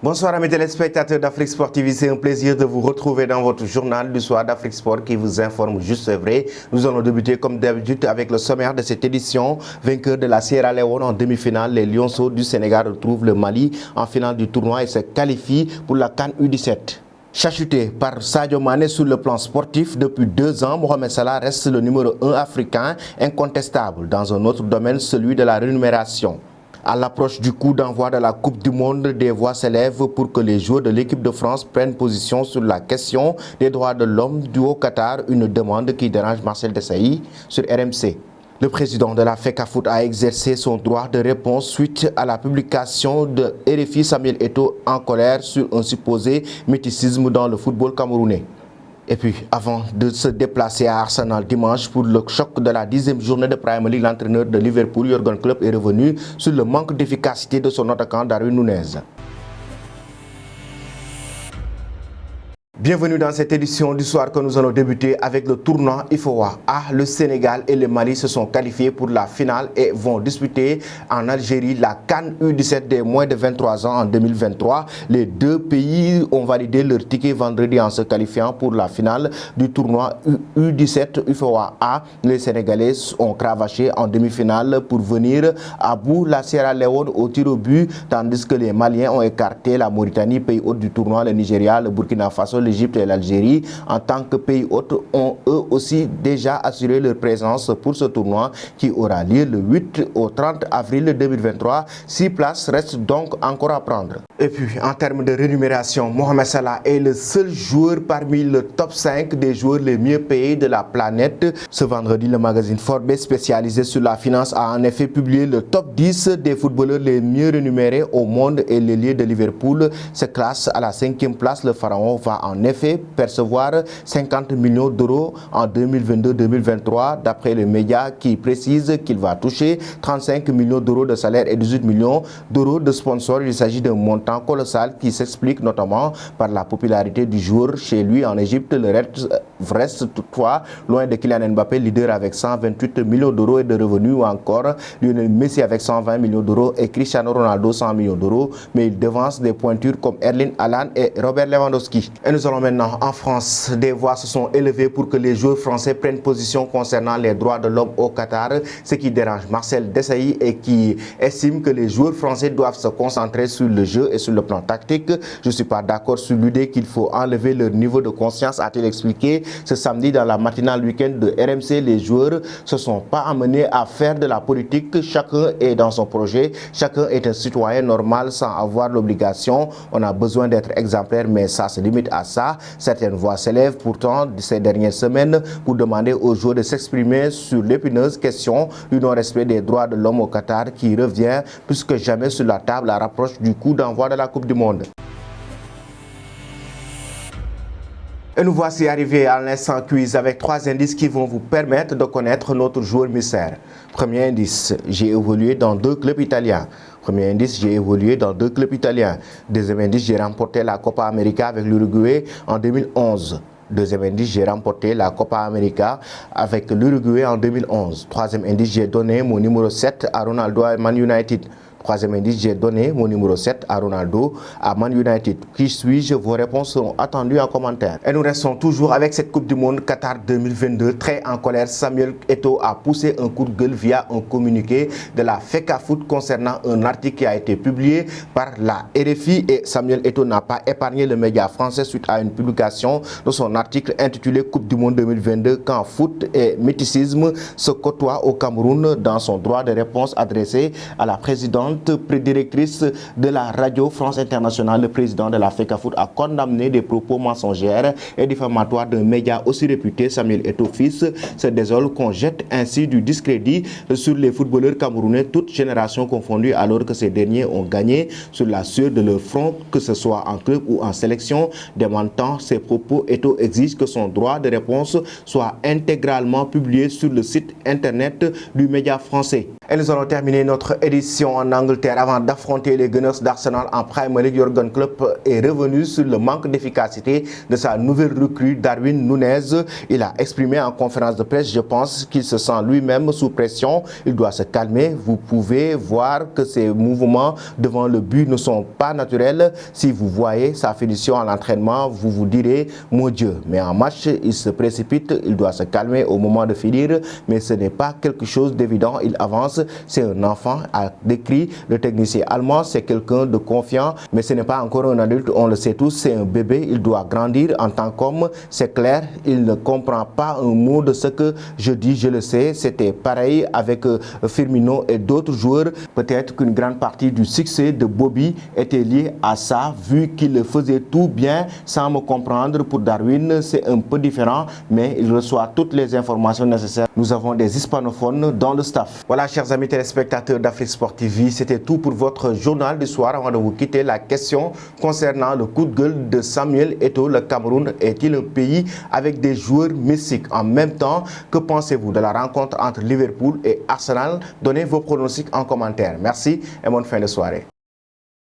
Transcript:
Bonsoir amis téléspectateurs d'Afrique Sport TV, c'est un plaisir de vous retrouver dans votre journal du soir d'Afrique Sport qui vous informe juste vrai. Nous allons débuter comme d'habitude avec le sommaire de cette édition. Vainqueur de la Sierra Leone en demi-finale, les Lionceaux du Sénégal retrouvent le Mali en finale du tournoi et se qualifient pour la CAN U17. Chahuté par Sadio Mané sur le plan sportif depuis 2 ans, Mohamed Salah reste le numéro 1 africain incontestable dans un autre domaine, celui de la rémunération. À l'approche du coup d'envoi de la Coupe du Monde, des voix s'élèvent pour que les joueurs de l'équipe de France prennent position sur la question des droits de l'homme du Haut-Qatar, une demande qui dérange Marcel Desailly sur RMC. Le président de la FECAFOOT a exercé son droit de réponse suite à la publication de RFI Samuel Eto'o en colère sur un supposé mythicisme dans le football camerounais. Et puis, avant de se déplacer à Arsenal dimanche pour le choc de la 10e journée de Premier League, l'entraîneur de Liverpool, Jürgen Klopp, est revenu sur le manque d'efficacité de son attaquant Darwin Núñez. Bienvenue dans cette édition du soir que nous allons débuter avec le tournoi IFOA A. Le Sénégal et le Mali se sont qualifiés pour la finale et vont disputer en Algérie la CAN U17 des moins de 23 ans en 2023. Les deux pays ont validé leur ticket vendredi en se qualifiant pour la finale du tournoi U17 IFOA A. Les Sénégalais ont cravaché en demi-finale pour venir à bout la Sierra Leone au tir au but, tandis que les Maliens ont écarté la Mauritanie, pays hôte du tournoi, le Nigeria, le Burkina Faso, l'Égypte et l'Algérie, en tant que pays hôtes, ont eux aussi déjà assuré leur présence pour ce tournoi qui aura lieu le 8 au 30 avril 2023. 6 places restent donc encore à prendre. Et puis, en termes de rémunération, Mohamed Salah est le seul joueur parmi le top 5 des joueurs les mieux payés de la planète. Ce vendredi, le magazine Forbes spécialisé sur la finance a en effet publié le top 10 des footballeurs les mieux rémunérés au monde et l'ailier de Liverpool se classe à la 5e place. Le Pharaon va en effet percevoir 50 millions d'euros en 2022-2023 d'après les médias qui précisent qu'il va toucher 35 millions d'euros de salaire et 18 millions d'euros de sponsors. Il s'agit d'un montant colossal qui s'explique notamment par la popularité du joueur chez lui en Égypte. Le reste toutefois loin de Kylian Mbappé, leader avec 128 millions d'euros et de revenus, ou encore Lionel Messi avec 120 millions d'euros et Cristiano Ronaldo 100 millions d'euros, mais il devance des pointures comme Erling Haaland et Robert Lewandowski. Et nous allons maintenant en France. Des voix se sont élevées pour que les joueurs français prennent position concernant les droits de l'homme au Qatar, ce qui dérange Marcel Desailly et qui estime que les joueurs français doivent se concentrer sur le jeu et sur le plan tactique. Je ne suis pas d'accord sur l'idée qu'il faut enlever leur niveau de conscience, a-t-il expliqué ce samedi dans la matinale week-end de RMC. Les joueurs ne se sont pas amenés à faire de la politique. Chacun est dans son projet. Chacun est un citoyen normal sans avoir l'obligation. On a besoin d'être exemplaire, mais ça se limite à ça. Certaines voix s'élèvent pourtant ces dernières semaines pour demander aux joueurs de s'exprimer sur l'épineuse question du non-respect des droits de l'homme au Qatar qui revient plus que jamais sur la table à l'approche du coup d'envoi de la Coupe du Monde. Et nous voici arrivés à l'instant quiz avec 3 indices qui vont vous permettre de connaître notre joueur mystère. Premier indice, j'ai évolué dans 2 clubs italiens. Premier indice, j'ai évolué dans 2 clubs italiens. Deuxième indice, j'ai remporté la Copa América avec l'Uruguay en 2011. Deuxième indice, j'ai remporté la Copa América avec l'Uruguay en 2011. Troisième indice, j'ai donné mon numéro 7 à Ronaldo à Man United. Troisième indice, j'ai donné mon numéro 7 à Ronaldo à Man United. Qui suis-je? Vos réponses seront attendues en commentaire. Et nous restons toujours avec cette Coupe du Monde Qatar 2022. Très en colère, Samuel Eto'o a poussé un coup de gueule via un communiqué de la FECAFOOT concernant un article qui a été publié par la RFI. Et Samuel Eto'o n'a pas épargné le média français suite à une publication de son article intitulé Coupe du Monde 2022 quand foot et mythicisme se côtoient au Cameroun. Dans son droit de réponse adressé à la présidente prédirectrice de la radio France Internationale, le président de la FECAFOOT a condamné des propos mensongers et diffamatoires d'un média aussi réputé. Samuel Eto'o fils se désole qu'on jette ainsi du discrédit sur les footballeurs camerounais, toutes générations confondues, alors que ces derniers ont gagné sur la sueur de leur front, que ce soit en club ou en sélection. Démentant ces propos, Eto'o exige que son droit de réponse soit intégralement publié sur le site internet du média français. Et nous allons terminer notre édition en Angleterre avant d'affronter les Gunners d'Arsenal en Premier League. Jürgen Klopp est revenu sur le manque d'efficacité de sa nouvelle recrue Darwin Núñez. Il a exprimé en conférence de presse: je pense qu'il se sent lui-même sous pression. Il doit se calmer. Vous pouvez voir que ses mouvements devant le but ne sont pas naturels. Si vous voyez sa finition à l'entraînement, vous vous direz: mon Dieu. Mais en match, il se précipite. Il doit se calmer au moment de finir. Mais ce n'est pas quelque chose d'évident. Il avance. C'est un enfant, a décrit le technicien allemand. C'est quelqu'un de confiant, mais ce n'est pas encore un adulte. On le sait tous, c'est un bébé. Il doit grandir en tant qu'homme. C'est clair. Il ne comprend pas un mot de ce que je dis. Je le sais. C'était pareil avec Firmino et d'autres joueurs. Peut-être qu'une grande partie du succès de Bobby était liée à ça, vu qu'il faisait tout bien sans me comprendre. Pour Darwin, c'est un peu différent, mais il reçoit toutes les informations nécessaires. Nous avons des hispanophones dans le staff. Voilà, chers amis téléspectateurs d'Afrique Sport TV, c'était tout pour votre journal du soir. Avant de vous quitter, la question concernant le coup de gueule de Samuel Eto'o. Le Cameroun est-il un pays avec des joueurs mystiques? En même temps, que pensez-vous de la rencontre entre Liverpool et Arsenal? Donnez vos pronostics en commentaire. Merci et bonne fin de soirée.